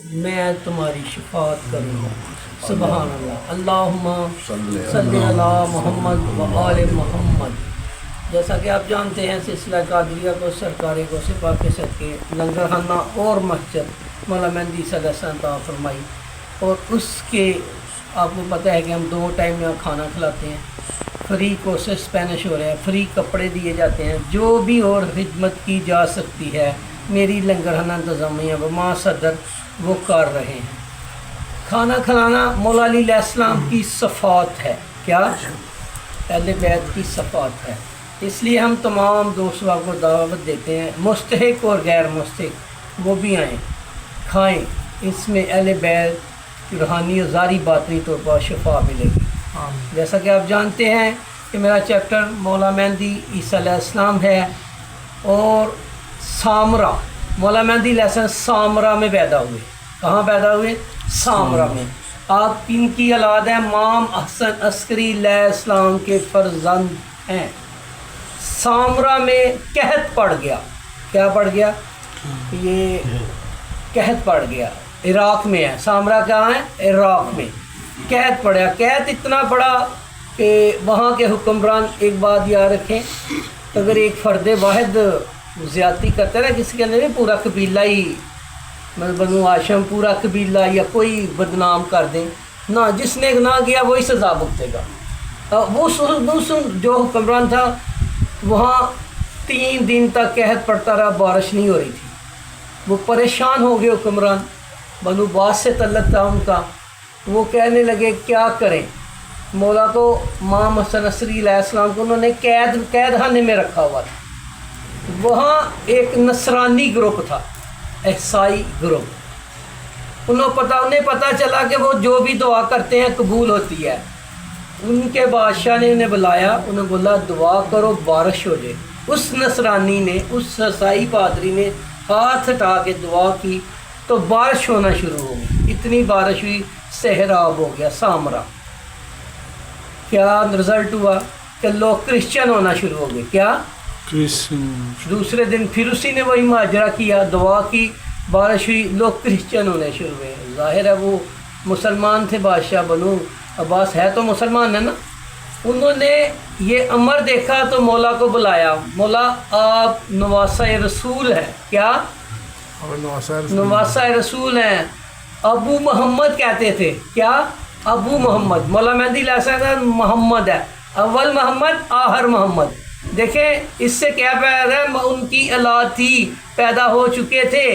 میں تمہاری شفاعت کروں گا۔ سبحان اللہ۔ اللہم صلی علی محمد و آل محمد۔ جیسا کہ آپ جانتے ہیں سلسلہ قادریہ کو سرکار کو سپاہ کے صدقے لنگر خانہ اور مسجد مولا مہندی صلی اللہ علیہ وسلم عطا فرمائی، اور اس کے آپ کو پتہ ہے کہ ہم 2 ٹائم یہاں کھانا کھلاتے ہیں، فری کورسز اسپینش ہو رہے ہیں، فری کپڑے دیے جاتے ہیں، جو بھی اور خدمت کی جا سکتی ہے میری لنگر خانہ انتظامیہ و ماں صدر وہ کر رہے ہیں۔ کھانا کھلانا مولا علی علیہ السلام کی صفات ہے، کیا اہل بیت کی صفات ہے، اس لیے ہم تمام دوستوں کو دعوت دیتے ہیں، مستحق اور غیر مستحق وہ بھی آئیں کھائیں، اس میں اہل بیت کی روحانی اور ظاہری باطنی طور پر شفا ملے گی۔ جیسا کہ آپ جانتے ہیں کہ میرا چیپٹر مولا مہندی عیسیٰ علیہ السلام ہے، اور سامرا مولا مہندی علیہ السلام سامرا میں پیدا ہوئے۔ کہاں پیدا ہوئے؟ سامرا میں۔ آپ ان کی اولاد ہیں، امام حسن عسکری علیہ السلام کے فرزند ہیں۔ سامرا میں قحط پڑ گیا۔ کیا پڑ گیا؟ یہ قحط پڑ گیا، عراق میں ہے۔ سامرا کہاں ہے؟ عراق میں قحط پڑا۔ قحط اتنا پڑا کہ وہاں کے حکمران ایک بات یاد رکھیں، اگر ایک فرد واحد زیادتی کرتا ہے نا کسی کے اندر، پورا قبیلہ ہی بنو ہاشم پورا قبیلہ یا کوئی بدنام کر دیں نہ، جس نے گناہ کیا وہی سزا بھگتے گا۔ وہ جو حکمران تھا وہاں 3 دن تک قحط پڑتا رہا، بارش نہیں ہو رہی تھی۔ وہ پریشان ہو گئے حکمران، بنو باس سے تعلق تھا ان کا، وہ کہنے لگے کیا کریں۔ مولا کو امام حسن عسکری علیہ السلام کو انہوں نے قید خانے میں رکھا ہوا تھا۔ وہاں ایک نصرانی گروپ تھا، عیسائی گروپ، انہیں پتہ چلا کہ وہ جو بھی دعا کرتے ہیں قبول ہوتی ہے۔ ان کے بادشاہ نے انہیں بلایا، انہیں بولا دعا کرو بارش ہو جائے۔ اس نصرانی نے، اس عیسائی پادری نے ہاتھ ہٹا کے دعا کی تو بارش ہونا شروع ہو گئی۔ اتنی بارش ہوئی، سیلاب ہو گیا سامرا۔ کیا رزلٹ ہوا کہ لوگ کرسچن ہونا شروع ہو گئے۔ کیا؟ دوسرے دن پھر اسی نے وہی ماجرا کیا، دعا کی، بارش ہوئی، لوگ کرسچن ہونے شروع ہوئے۔ ظاہر ہے وہ مسلمان تھے، بادشاہ بنو عباس ہے تو مسلمان ہے نا۔ انہوں نے یہ امر دیکھا تو مولا کو بلایا، مولا آپ نواسہ رسول ہیں۔ کیا؟ نواسہ رسول ہیں، ابو محمد کہتے تھے۔ کیا؟ ابو محمد۔ مولا مہندی علیہ السلام محمد ہے، اول محمد آخر محمد۔ دیکھیں اس سے کیا پیدا ہے، ان کی اولاد تھی، پیدا ہو چکے تھے،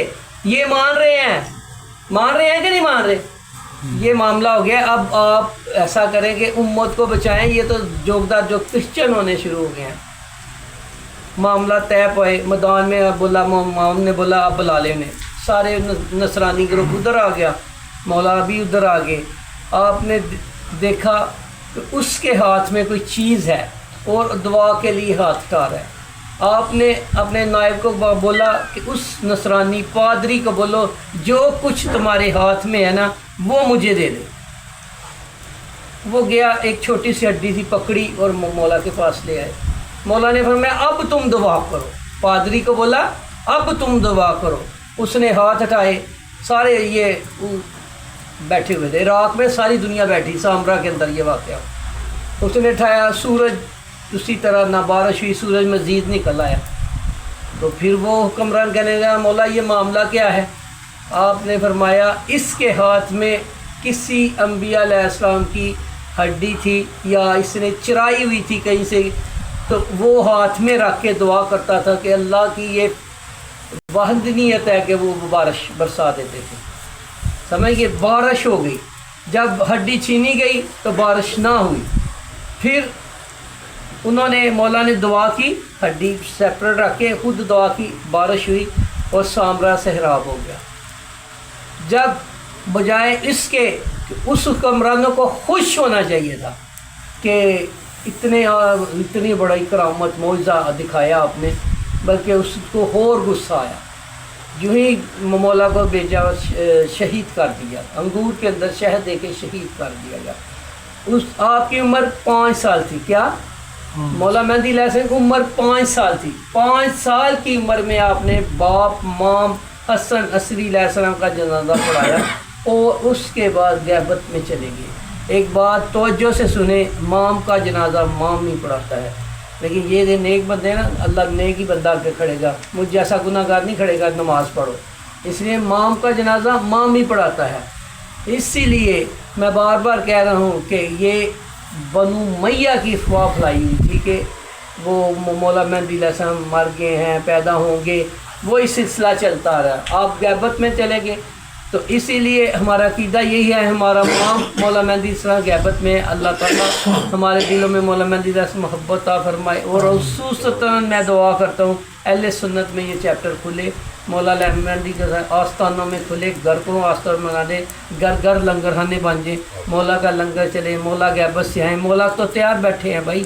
یہ مان رہے ہیں کہ نہیں مان رہے؟ یہ معاملہ ہو گیا۔ اب آپ ایسا کریں کہ امت کو بچائیں، یہ تو جوگدار جو کرسچن ہونے شروع ہو گئے ہیں۔ معاملہ طے پائے میدان میں، بولا امام نے بولا اب بلا لے انہیں، سارے نصرانی گروپ ادھر آ گیا، مولا بھی ادھر آ گئے۔ آپ نے دیکھا کہ اس کے ہاتھ میں کوئی چیز ہے اور دعا کے لیے ہاتھ اٹھا رہا ہے۔ آپ نے اپنے نائب کو بولا کہ اس نصرانی پادری کو بولو جو کچھ تمہارے ہاتھ میں ہے نا وہ مجھے دے دے۔ وہ گیا، ایک چھوٹی سی ہڈی تھی پکڑی اور مولا کے پاس لے آئے۔ مولا نے فرمایا اب تم دعا کرو۔ پادری کو بولا اب تم دعا کرو۔ اس نے ہاتھ اٹھائے، سارے یہ بیٹھے ہوئے تھے، عراق میں ساری دنیا بیٹھی، سامرا کے اندر یہ واقعہ۔ اس نے اٹھایا، سورج اسی طرح نہ بارش ہوئی، سورج مزید نکل آیا۔ تو پھر وہ حکمران کہنے لگا مولا یہ معاملہ کیا ہے؟ آپ نے فرمایا اس کے ہاتھ میں کسی انبیاء علیہ السلام کی ہڈی تھی یا اس نے چرائی ہوئی تھی کہیں سے، تو وہ ہاتھ میں رکھ کے دعا کرتا تھا کہ اللہ کی یہ وحدانیت ہے کہ وہ بارش برسا دیتے تھے۔ سمجھ گئے؟ بارش ہو گئی، جب ہڈی چھینی گئی تو بارش نہ ہوئی۔ پھر انہوں نے مولا نے دعا کی، ہڈی سیپریٹ رکھ کے خود دعا کی، بارش ہوئی اور سامرا سیلاب ہو گیا۔ جب بجائے اس کے کہ اس حکمرانوں کو خوش ہونا چاہیے تھا کہ اتنی بڑی کرامت معجزہ دکھایا آپ نے، بلکہ اس کو اور غصہ آیا، جو ہی مولا کو بھیجا شہید کر دیا، انگور کے اندر شہد دے کے شہید کر دیا گیا۔ آپ کی عمر 5 سال تھی۔ کیا؟ مولا مہندی علیہ السلام کی عمر 5 سال تھی۔ 5 سال کی عمر میں آپ نے باپ، مام حسن عصری علیہ السلام کا جنازہ پڑھایا اور اس کے بعد غیبت میں چلے گئے۔ ایک بات توجہ سے سنیں، امام کا جنازہ امام نہیں پڑھاتا ہے، لیکن یہ جو نیک بندے نا، اللہ نیک ہی بندہ کے کھڑے گا، مجھ جیسا گناہ گار نہیں کھڑے گا نماز پڑھو، اس لیے امام کا جنازہ امام ہی پڑھاتا ہے۔ اسی لیے میں بار بار کہہ رہا ہوں کہ یہ بنو امیہ کی افواہ پھیلائی ہوئی تھی کہ وہ مولا مہدی علیہ السلام مر گئے ہیں، پیدا ہوں گے، وہی سلسلہ چلتا آ رہا ہے۔ آپ غیبت میں چلے گئے تو اسی لیے ہمارا عقیدہ یہی ہے، ہمارا امام مولا مہدی السلام غیبت میں، اللہ تعالیٰ ہمارے دلوں میں مولا مہدی سے محبت عطا فرمائے، اور خصوصاً میں دعا کرتا ہوں اہل سنت میں یہ چیپٹر کھلے، مولا مہدی کے آستانوں میں کھلے، گھر کو آستان بنا دے، گھر گھر لنگر خانے بن جائیں، مولا کا لنگر چلے، مولا غیبت سے آئیں۔ مولا تو تیار بیٹھے ہیں بھائی،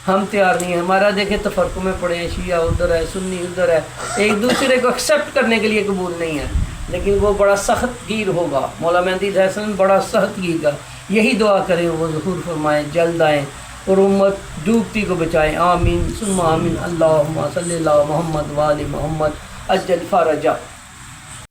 ہم تیار نہیں ہیں۔ ہمارا دیکھیں تفرقوں میں پڑے ہیں، شیعہ ادھر ہے، سنی ادھر ہے، ایک دوسرے کو ایکسیپٹ کرنے کے لیے قبول نہیں ہے، لیکن وہ بڑا سخت گیر ہوگا۔ مولا مہدی علیہ السلام بڑا سخت گیر گا، یہی دعا کریں وہ ظہور فرمائیں، جلد آئیں اور امت ڈوبتی کو بچائیں۔ آمین ثم آمین۔ اللہم صلی اللہ محمد وآل محمد عجل فرجہ۔